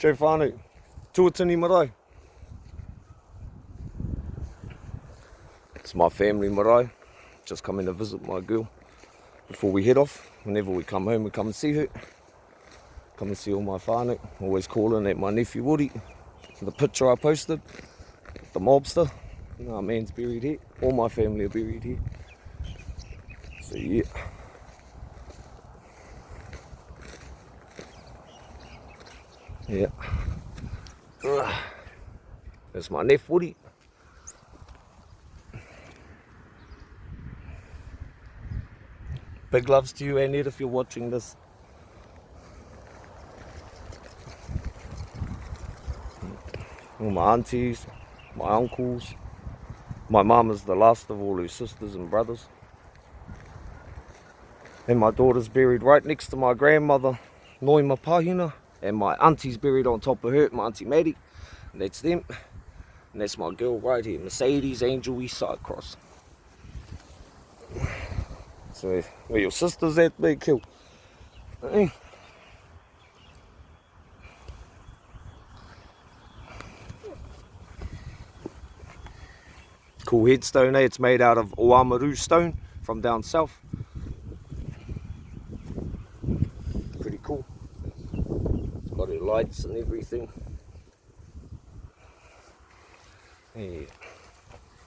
Joe Whanau, tuatini marae. It's my family marae, just coming to visit my girl before we head off. Whenever we come home, we come and see her. Come and see all my whānau. Always calling at my nephew Woody. The picture I posted, the mobster. You know, our man's buried here. All my family are buried here. So yeah. Yeah. There's my nephew Woody. Big loves to you, Annette, if you're watching this. All my aunties, my uncles. My mum is the last of all her sisters and brothers. And my daughter's buried right next to my grandmother, Noima Pahina. And my auntie's buried on top of her, my auntie Maddie. And that's them. And that's my girl right here, Mercedes Angel East Side Cross. So where your sister's at, big kill. Hey. Cool headstone, eh? It's made out of Oamaru stone from down south. Pretty cool. Got her lights and everything. Yeah.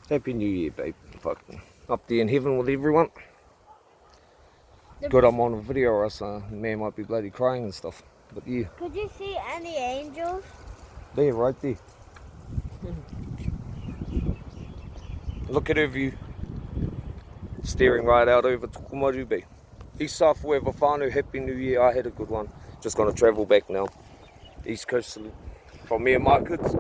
Happy New Year, babe. Fucking up there in heaven with everyone. Good, I'm on a video or else man might be bloody crying and stuff. But yeah. Could you see any angels? There, right there. Look at her view. Staring right out over Tukumaru Bay. East South Forever Whanau, Happy New Year. I had a good one. Just gonna travel back now. East Coast salute. From me and my kids.